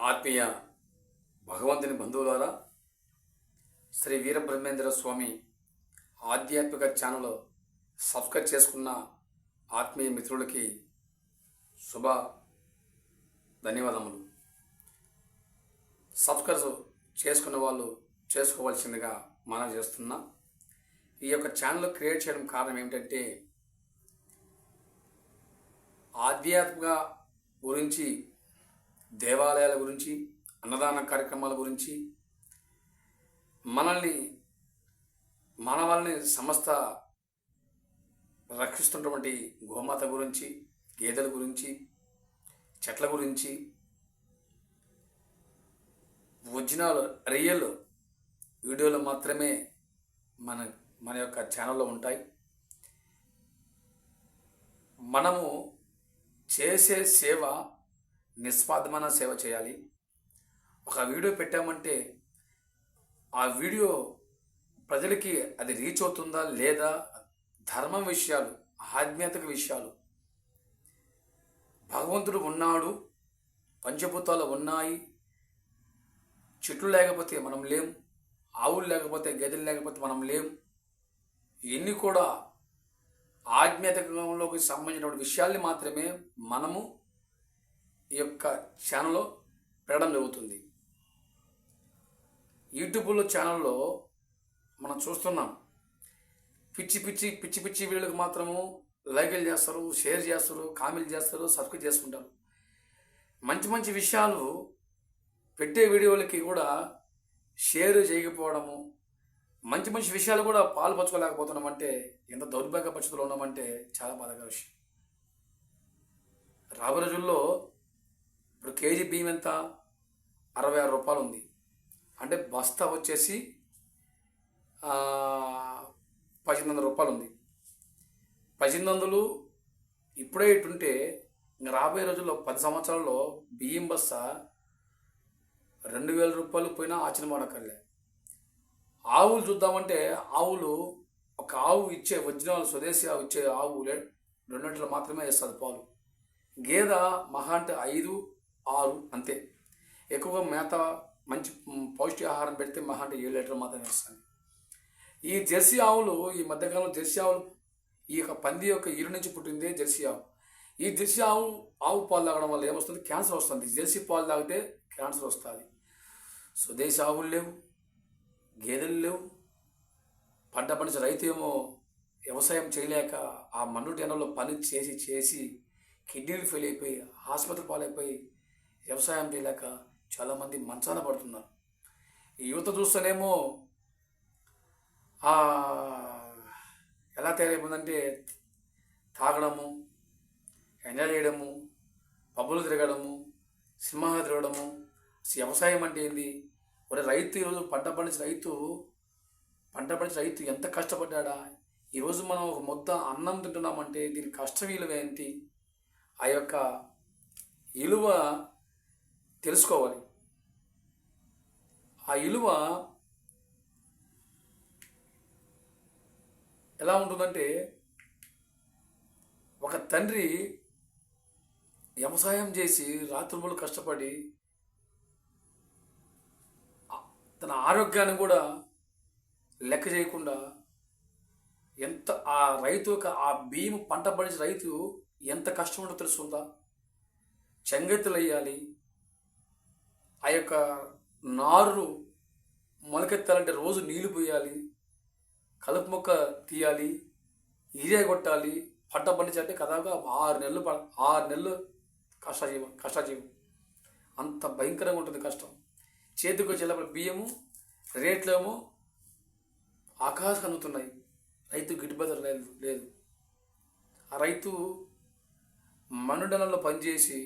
ఆత్మీయ భగవంతుని బంధువులారా, శ్రీ వీరబ్రహ్మేంద్ర స్వామి ఆధ్యాత్మిక ఛానల్ సబ్స్క్రైబ్ చేసుకున్న ఆత్మీయ మిత్రులకి శుభ ధన్యవాదములు. సబ్స్క్రైబ్ చేసుకున్న వాళ్ళు చేసుకోవాల్సిందిగా మనం చేస్తున్నా. ఈ యొక్క ఛానల్ క్రియేట్ చేయడం కారణం ఏమిటంటే, ఆధ్యాత్మిక గురించి, దేవాలయాల గురించి, అన్నదాన కార్యక్రమాల గురించి, మానవాళిని సమస్త రక్షిస్తున్నటువంటి గోమాత గురించి, గేదెల గురించి, చెట్ల గురించి, ఒరిజినల్ రియల్ వీడియోలు మాత్రమే మన యొక్క ఛానల్లో ఉంటాయి. మనము చేసే సేవ నిస్వార్థమైన సేవ చేయాలి. ఒక వీడియో పెట్టామంటే ఆ వీడియో ప్రజలకి అది రీచ్ అవుతుందా లేదా, ధర్మం విషయాలు, ఆధ్యాత్మిక విషయాలు, భగవంతుడు ఉన్నాడు, పంచభూతాలు ఉన్నాయి, చెట్లు లేకపోతే మనం లేం, ఆవులు లేకపోతే, గేదెలు లేకపోతే మనం లేం, ఇవన్నీ కూడా ఆధ్యాత్మికంలోకి సంబంధించిన విషయాల్ని మాత్రమే మనము ఈ యొక్క ఛానల్లో పెట్టడం జరుగుతుంది. యూట్యూబ్లో ఛానల్లో మనం చూస్తున్నాం, పిచ్చి పిచ్చి వీళ్ళకి మాత్రము లైకులు చేస్తారు, షేర్ చేస్తారు, కామెంట్ చేస్తారు, సబ్స్క్రైబ్ చేసుకుంటారు. మంచి విషయాలు పెట్టే వీడియోలకి కూడా షేర్ చేయకపోవడము, మంచి విషయాలు కూడా పాల్పంచుకోలేకపోతున్నామంటే ఎంత దౌర్భాగ్య పరిస్థితుల్లో ఉన్నామంటే చాలా బాధాకర విషయం. రాబోయే రోజుల్లో ఇప్పుడు కేజీ బియ్యం ఎంత, 66 రూపాయలు ఉంది. అంటే బస్తా వచ్చేసి 1800 రూపాయలు ఉంది. 1800 ఇప్పుడే ఇటుంటే ఇంకా రాబోయే రోజుల్లో 10 సంవత్సరాల్లో బియ్యం బస్తా 2000 రూపాయలు పోయినా ఆశ్చర్యపడక్కర్లే. ఆవులు చూద్దామంటే ఆవులు, ఒక ఆవు ఇచ్చే ఒరిజినల్ స్వదేశీ ఆవు ఇచ్చే ఆవు 2 లీటర్లు మాత్రమే ఇస్తుంది పాలు. గేదె మహా అంటే 5-6 అంతే. ఎక్కువగా మేత, మంచి పౌష్టిక ఆహారం పెడితే మహా అంటే 7 లీటర్లు మాత్రమే ఇస్తుంది. ఈ జెర్సీ ఆవులు, ఈ మధ్యకాలంలో జెర్సీ ఆవులు, ఈ యొక్క పంది యొక్క ఇరు నుంచి పుట్టిందే జెర్సీ ఆవు. ఈ జెర్సీ ఆవు పాలు తాగడం వల్ల ఏమొస్తుంది, క్యాన్సర్ వస్తుంది. జెర్సీ పాలు తాగితే క్యాన్సర్ వస్తుంది. స్వదేశీ ఆవులు లేవు, గేదెలు లేవు. పంట పండించే రైతు ఏమో వ్యవసాయం చేయలేక ఆ మన్నుటి ఎండలో పని చేసి కిడ్నీలు ఫెయిల్ అయిపోయి ఆసుపత్రి పాలైపోయి వ్యవసాయం చేయలేక చాలామంది మంచాన పడుతున్నారు. ఈ యువత చూస్తేనేమో ఎలా తయారైపోయిందంటే, తాగడము, ఎంజాయ్ చేయడము, పబ్బులు తిరగడము, సినిమాలు తిరగడము. వ్యవసాయం అంటే ఏంది? ఒక రైతు ఈరోజు పంట పండించిన రైతు ఎంత కష్టపడ్డా? ఈరోజు మనం ఒక ముద్ద అన్నం తింటున్నామంటే దీని కష్ట విలువ ఏంటి, ఆ యొక్క విలువ తెలుసుకోవాలి. ఆ విలువ ఎలా ఉంటుందంటే, ఒక తండ్రి వ్యవసాయం చేసి రాత్రులు కష్టపడి తన ఆరోగ్యాన్ని కూడా లెక్క చేయకుండా ఎంత ఆ రైతు ఆ బియ్యం పంట పండించిన రైతు ఎంత కష్టం ఉంటుందో తెలుస్తుందా? చెంగెత్తులు వేయాలి, ఆ యొక్క నారు మొలకెత్తాలంటే రోజు నీళ్లు పోయాలి, కలుపు మొక్క తీయాలి, ఈరియా కొట్టాలి. పంట పండించాలంటే కదాగా 6 నెలలు కష్టజీవం. అంత భయంకరంగా ఉంటుంది కష్టం. చేతికి వచ్చేటప్పుడు బియ్యము రేట్లేమో ఆకాశం అందుతున్నాయి, రైతు గిట్టుబాటు లేదు. ఆ రైతు మనుడలలో పనిచేసి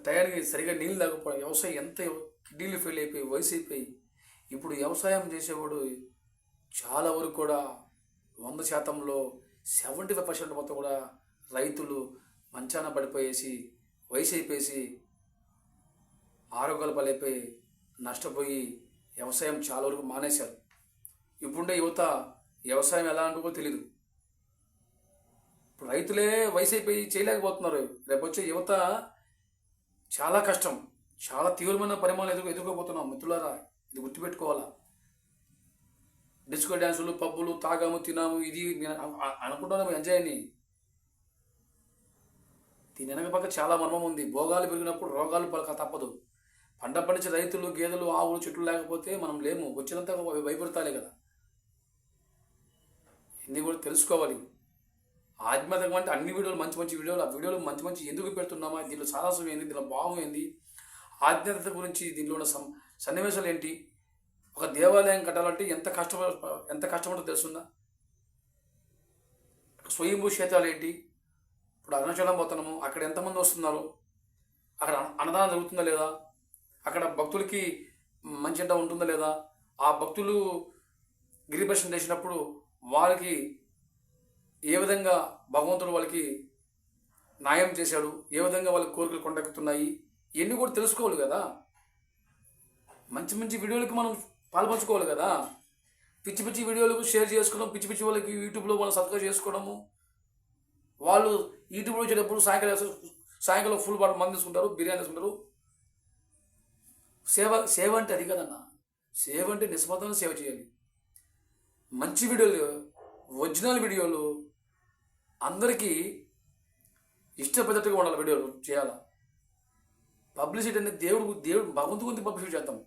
టయానికి సరిగా నీళ్ళు తాగకపోవడం, వ్యవసాయం ఎంత కిడ్నీలు ఫెయిల్ అయిపోయి, వయసు అయిపోయి, ఇప్పుడు వ్యవసాయం చేసేవాడు చాలా వరకు కూడా 100%లో 75% మొత్తం కూడా రైతులు మంచాన పడిపోయేసి, వయసు అయిపోయేసి, ఆరోగ్యాల పాలైపోయి, నష్టపోయి వ్యవసాయం చాలా వరకు మానేశారు. ఇప్పుడుండే యువత వ్యవసాయం ఎలా అంటూ తెలియదు. రైతులే వయసు అయిపోయి చేయలేకపోతున్నారు. రేపు వచ్చే యువత చాలా కష్టం, చాలా తీవ్రమైన పరిమాణాలు ఎదుర్కోబోతున్నాం మిత్రులారా. ఇది గుర్తుపెట్టుకోవాలా. డిస్కో డ్యాన్సులు, పబ్బులు, తాగాము, తినాము, ఇది అనుకుంటున్నాము ఎంజాయ్ అని. దీని వెనక పక్క చాలా మర్మం ఉంది. భోగాలు పెరిగినప్పుడు రోగాలు పలక తప్పదు. పంట పండించే రైతులు, గేదెలు, ఆవులు, చెట్లు లేకపోతే మనం లేము. వచ్చినంత భయపడతాలే కదా. ఇన్ని కూడా తెలుసుకోవాలి. ఆధ్యాత్మికం అంటే అన్ని వీడియోలు మంచి మంచి వీడియోలు, ఆ వీడియోలు మంచి మంచి ఎందుకు పెడుతున్నామా, దీనిలో సారాంశం ఏంది, దీనిలో భావం ఏంది, ఆధ్యాత్మికత గురించి దీనిలో ఉన్న సన్నివేశాలు ఏంటి, ఒక దేవాలయం కట్టాలంటే ఎంత కష్టపడో తెలుస్తుందా. స్వయంభూ క్షేత్రాలు ఏంటి, ఇప్పుడు అరుణాచలం పోతున్నాము, అక్కడ ఎంతమంది వస్తున్నారు, అక్కడ అన్నదానం జరుగుతుందా లేదా, అక్కడ భక్తులకి మంచి ఎంట ఉంటుందా లేదా, ఆ భక్తులు గిరిప్రదక్షిణ చేసినప్పుడు వాళ్ళకి ఏ విధంగా భగవంతుడు వాళ్ళకి న్యాయం చేశాడు, ఏ విధంగా వాళ్ళకి కోరికలు కొండెక్కుతున్నాయి, ఇవన్నీ కూడా తెలుసుకోవాలి కదా. మంచి మంచి వీడియోలకి మనం పాల్పంచుకోవాలి కదా. పిచ్చి పిచ్చి వీడియోలకు షేర్ చేసుకోవడం, పిచ్చి పిచ్చి వాళ్ళకి యూట్యూబ్లో వాళ్ళు సబ్స్క్రైబ్ చేసుకోవడము, వాళ్ళు యూట్యూబ్లో వచ్చేటప్పుడు సాయంకాలం ఫుల్ బాటిల్ మంది తీసుకుంటారు, బిర్యానీ తీసుకుంటారు. సేవ అంటే అది కదన్నా. సేవ అంటే నిస్వార్థంగా సేవ చేయాలి. మంచి వీడియోలు, ఒరిజినల్ వీడియోలు, అందరికీ ఇష్టపడ్డట్టుగా ఉండాలి వీడియోలు చేయాలా. పబ్లిసిటీ అనేది దేవుడు భగవంతు గురించి పబ్లిసిటీ చేద్దాం,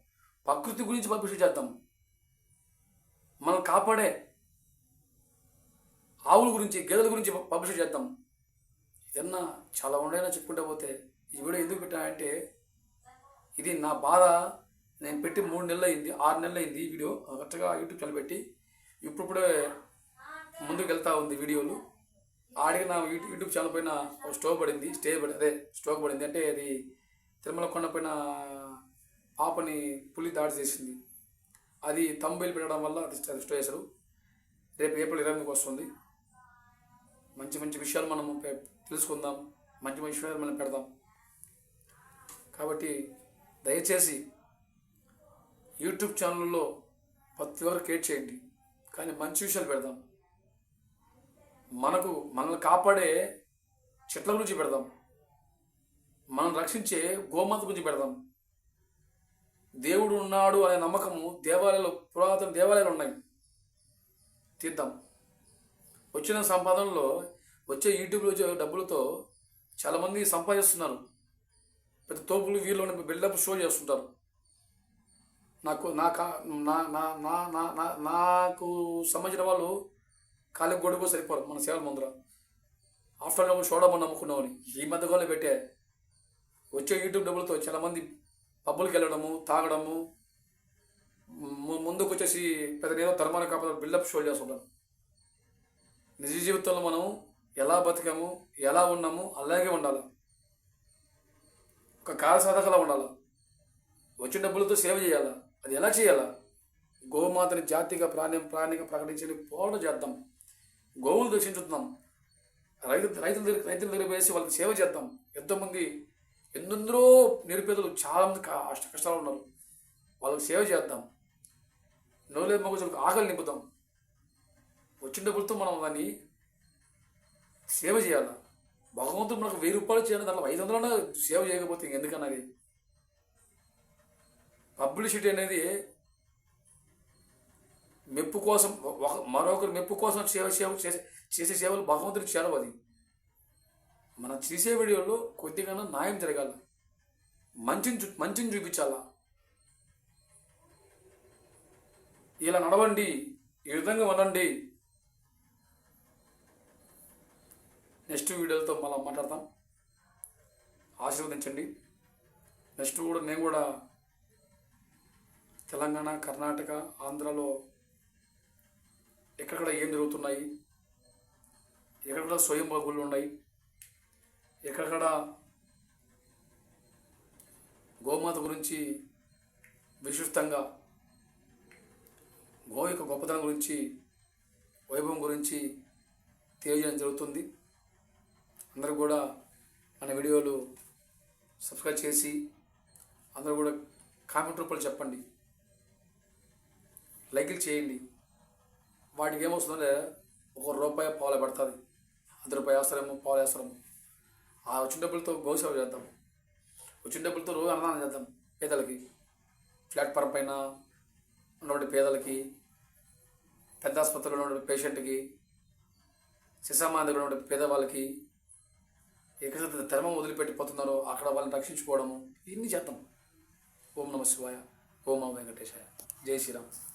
ప్రకృతి గురించి పబ్లిసిటీ చేద్దాం, మనం కాపాడే ఆవుల గురించి, గేదెల గురించి పబ్లిసిటీ చేద్దాం. ఇదన్నా చాలా ఉండైనా చెప్పుకుంటూ పోతే ఈ వీడియో ఎందుకు పెట్టానంటే, ఇది నా బాధ. నేను పెట్టి 3 నెలలు అయింది, 6 నెలలు అయింది ఈ వీడియో కరెక్ట్గా యూట్యూబ్ ఛానల్ పెట్టి. ఇప్పుడే ముందుకు వెళ్తా ఉంది వీడియోలు. ఆడికి నా యూట్యూబ్ ఛానల్ పైన స్టోక్ పడింది. అంటే అది తిరుమల కొండ పైన పాపని పులి దాడి చేసింది. అది తంబేలు పెట్టడం వల్ల అది స్టో చేశారు. రేపు ఏప్రిల్ 28కి వస్తుంది. మంచి మంచి విషయాలు మనము తెలుసుకుందాం, మంచి మంచి విషయాలు మనం పెడదాం. కాబట్టి దయచేసి యూట్యూబ్ ఛానల్లో ప్రతి ఒక్కరు క్రియేట్ చేయండి, కానీ మంచి విషయాలు పెడదాం. మనల్ని కాపాడే చెట్ల గురించి పెడదాం, మనం రక్షించే గోమాత గురించి పెడదాం. దేవుడు ఉన్నాడు అనే నమ్మకము పురాతన దేవాలయాలు ఉన్నాయి, తీద్దాం. వచ్చిన సంపాదనలో వచ్చే యూట్యూబ్లో వచ్చే డబ్బులతో చాలామంది సంపాదిస్తున్నారు. పెద్ద తోపులు వీళ్ళు బిల్డప్ షో చేస్తుంటారు. నాకు సంబంధించిన వాళ్ళు కాలికి గొడుగు సరిపోరు మన సేవల ముందర. ఆఫ్టర్ ఆల్ షోడమని నమ్ముకున్నామని ఈ మధ్యకాలంలో పెట్టే వచ్చే యూట్యూబ్ డబ్బులతో చాలామంది పబ్బులకి వెళ్ళడము, తాగడము, ముందుకు వచ్చేసి పెద్ద ఏదో ధర్మాన్ని కాపాడు బిల్డప్ షో చేస్తుంటారు. నిజ జీవితంలో మనం ఎలా బతికాము, ఎలా ఉన్నాము అలాగే ఉండాలి. ఒక కార్యసాధకలా ఉండాలి. వచ్చిన డబ్బులతో సేవ చేయాలా. అది ఎలా చేయాలా? గోమాతని జాతిగా ప్రాణిగా ప్రకటించి పోరాటం చేద్దాం. గోవులు దర్శించుతున్నాం, రైతుల దగ్గర వేసి వాళ్ళకి సేవ చేద్దాం. ఎంతోమంది ఎందరో నిరుపేదలు చాలామంది కష్టాలు ఉన్నారు, వాళ్ళకి సేవ చేద్దాం. నోలేదు మగజులకు ఆకలి నింపుదాం. వచ్చిన డబ్బులతో మనం దాన్ని సేవ చేయాలి. భగవంతుడు మనకు 1000 రూపాయలు చేయాలి, దాంట్లో 500 సేవ చేయకపోతే ఎందుకన్నది. పబ్లిసిటీ అనేది మెప్పు కోసం, మరొకరు మెప్పు కోసం చేసే సేవలు భగవంతుడికి చేరవు. అది మనం చేసే వీడియోలో కొద్దిగా న్యాయం జరగాల, మంచిని చూపించాలా. ఇలా నడవండి, ఈ విధంగా ఉండండి. నెక్స్ట్ వీడియోలతో మళ్ళీ మాట్లాడతాం. ఆశీర్వదించండి. నెక్స్ట్ కూడా నేను కూడా తెలంగాణ, కర్ణాటక, ఆంధ్రాలో ఎక్కడెక్కడ ఏం జరుగుతున్నాయి, ఎక్కడెక్కడ స్వయంభూ గుళ్ళు ఉన్నాయి, ఎక్కడెక్కడ గోమాత గురించి విశిష్టంగా, గో యొక్క గొప్పతనం గురించి, వైభవం గురించి తెలియజేయడం జరుగుతుంది. అందరూ కూడా మన వీడియోలు సబ్స్క్రైబ్ చేసి అందరూ కూడా కామెంట్ రూపంలో చెప్పండి, లైక్లు చేయండి. వాటికి ఏమొస్తుందంటే ₹1 పావుల పడుతుంది, ₹1 వేస్తారేమో, పావులు వేస్తారేమో. ఆ వచ్చిన డబ్బులతో గోసేవ చేద్దాం. వచ్చిన డబ్బులతో రోజు అన్నదానం చేద్దాం పేదలకి, ప్లాట్ఫారం పైన ఉన్నటువంటి పేదలకి, పెద్ద ఆసుపత్రిలో ఉన్నటువంటి పేషెంట్కి, శిశామాంధ్రలో ఉన్నటువంటి పేదవాళ్ళకి, ఎక్కడైతే ధర్మం వదిలిపెట్టిపోతున్నారో అక్కడ వాళ్ళని రక్షించుకోవడము, ఇన్ని చేద్దాం. ఓం నమ శివాయ, ఓం నమ వెంకటేశాయ. జై శ్రీరామ్.